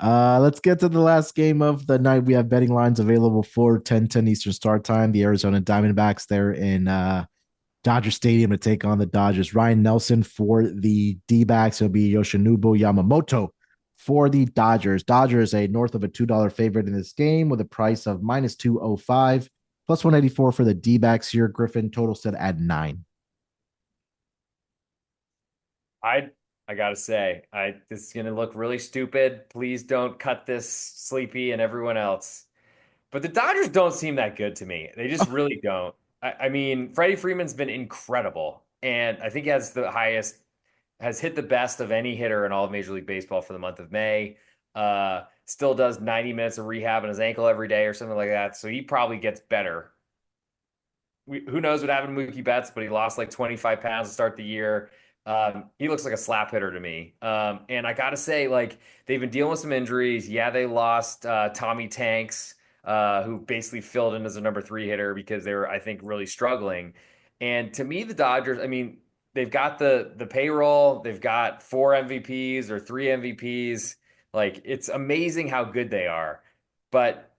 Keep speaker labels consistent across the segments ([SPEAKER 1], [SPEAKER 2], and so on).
[SPEAKER 1] Let's get to the last game of the night. We have betting lines available for 10:10 Eastern Start Time. The Arizona Diamondbacks there in Dodger Stadium to take on the Dodgers. Ryan Nelson for the D-backs. It'll be Yoshinobu Yamamoto for the Dodgers. Dodgers a north of a $2 favorite in this game with a price of minus 205, plus 184 for the D-backs here. Griffin total set at 9.
[SPEAKER 2] I I gotta say, this is gonna look really stupid. Please don't cut this, Sleepy and everyone else. But the Dodgers don't seem that good to me. They just really don't. I mean, Freddie Freeman's been incredible, and I think he has hit the best of any hitter in all of Major League Baseball for the month of May. Still does 90 minutes of rehab on his ankle every day or something like that, so he probably gets better. Who knows what happened to Mookie Betts, but he lost like 25 pounds to start the year. He looks like a slap hitter to me. And I got to say, like, they've been dealing with some injuries. Yeah, they lost Tommy Tanks, who basically filled in as a number three hitter because they were, I think, really struggling. And to me, the Dodgers, I mean, they've got the payroll, they've got four MVPs or three MVPs. Like, it's amazing how good they are. But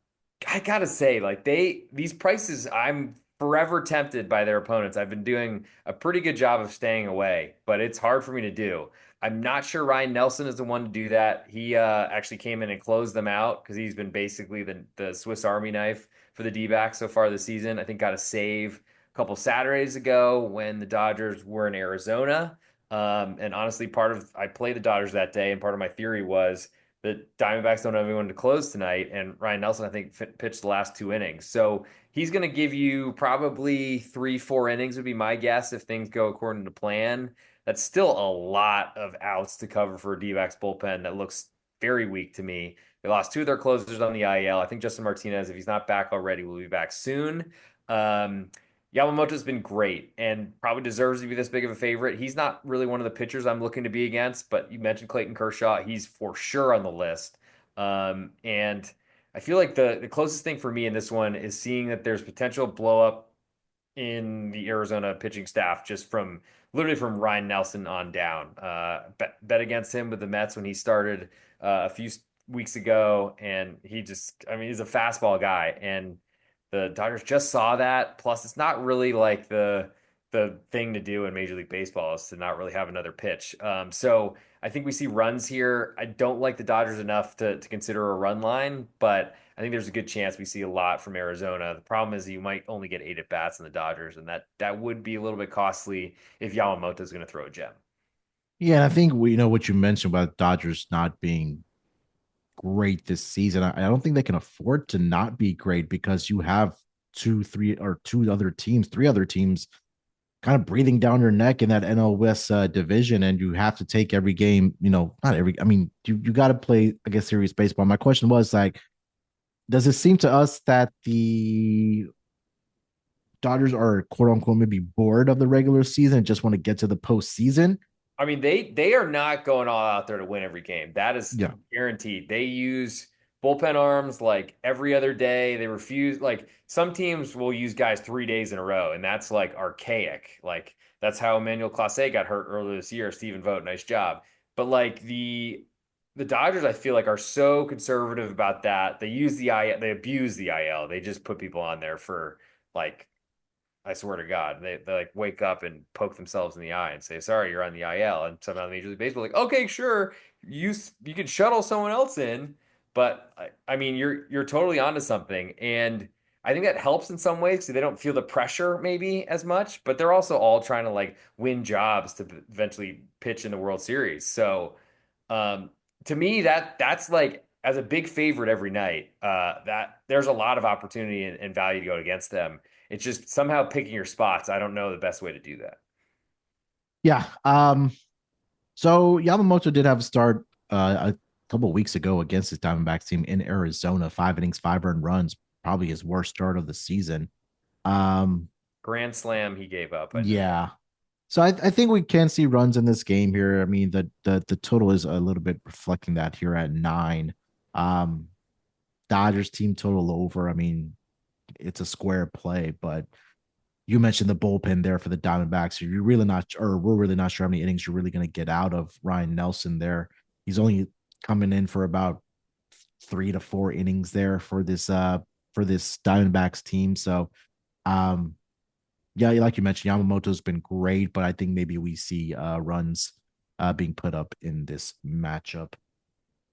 [SPEAKER 2] I gotta say, like these prices, I'm forever tempted by their opponents. I've been doing a pretty good job of staying away, but it's hard for me to do. I'm not sure Ryan Nelson is the one to do that. He actually came in and closed them out because he's been basically the Swiss Army knife for the D-backs so far this season. I think got a save a couple Saturdays ago when the Dodgers were in Arizona. And honestly, I played the Dodgers that day, and part of my theory was the Diamondbacks don't have anyone to close tonight, and Ryan Nelson, I think, pitched the last two innings. So he's going to give you probably 3, 4 innings, would be my guess if things go according to plan. That's still a lot of outs to cover for a D-backs bullpen that looks very weak to me. They lost two of their closers on the IL. I think Justin Martinez, if he's not back already, will be back soon. Um, Yamamoto's been great and probably deserves to be this big of a favorite. He's not really one of the pitchers I'm looking to be against, but you mentioned Clayton Kershaw. He's for sure on the list. And I feel like the closest thing for me in this one is seeing that there's potential blow up in the Arizona pitching staff just from literally from Ryan Nelson on down. Bet against him with the Mets when he started a few weeks ago, and I mean, he's a fastball guy, and the Dodgers just saw that. Plus, it's not really like the thing to do in Major League Baseball is to not really have another pitch. So I think we see runs here. I don't like the Dodgers enough to consider a run line, but I think there's a good chance we see a lot from Arizona. The problem is you might only get 8 at bats in the Dodgers, and that would be a little bit costly if Yamamoto is going to throw a gem.
[SPEAKER 1] Yeah, and I think we know what you mentioned about Dodgers not being great this season. I don't think they can afford to not be great because you have three other teams kind of breathing down your neck in that NL West division, and you have to take every game. Not every. I mean, you got to play, I guess, serious baseball. My question was like, does it seem to us that the Dodgers are quote unquote maybe bored of the regular season and just want to get to the postseason?
[SPEAKER 2] I mean, they are not going all out there to win every game. That is
[SPEAKER 1] Yeah,
[SPEAKER 2] guaranteed. They use bullpen arms like every other day. They refuse like some teams will use guys 3 days in a row, and that's like archaic. Like that's how Emmanuel Clase got hurt earlier this year. Stephen Vogt, nice job. But like the Dodgers, I feel like are so conservative about that. They use the IL, they abuse the IL. They just put people on there for like I swear to God, they like wake up and poke themselves in the eye and say, "Sorry, you're on the IL." And somehow Major League Baseball like, "Okay, sure, you can shuttle someone else in," but I mean, you're totally onto something, and I think that helps in some ways because they don't feel the pressure maybe as much, but they're also all trying to like win jobs to eventually pitch in the World Series. So, um, to me, that's like as a big favorite every night, that there's a lot of opportunity and value to go against them. It's just somehow picking your spots. I don't know the best way to do that.
[SPEAKER 1] yeah. So Yamamoto did have a start a couple of weeks ago against his Diamondbacks team in Arizona. 5 innings, 5 earned runs, probably his worst start of the season. Um,
[SPEAKER 2] Grand slam he gave up, I know.
[SPEAKER 1] yeah. So I think we can see runs in this game here. I mean, the total is a little bit reflecting that here at 9. Um, Dodgers team total over. I mean, it's a square play, but you mentioned the bullpen there for the Diamondbacks. You're really not, or we're really not sure how many innings you're really going to get out of Ryan Nelson there. He's only coming in for about 3 to 4 innings there for this Diamondbacks team. So yeah, like you mentioned, Yamamoto's been great, but I think maybe we see runs being put up in this matchup.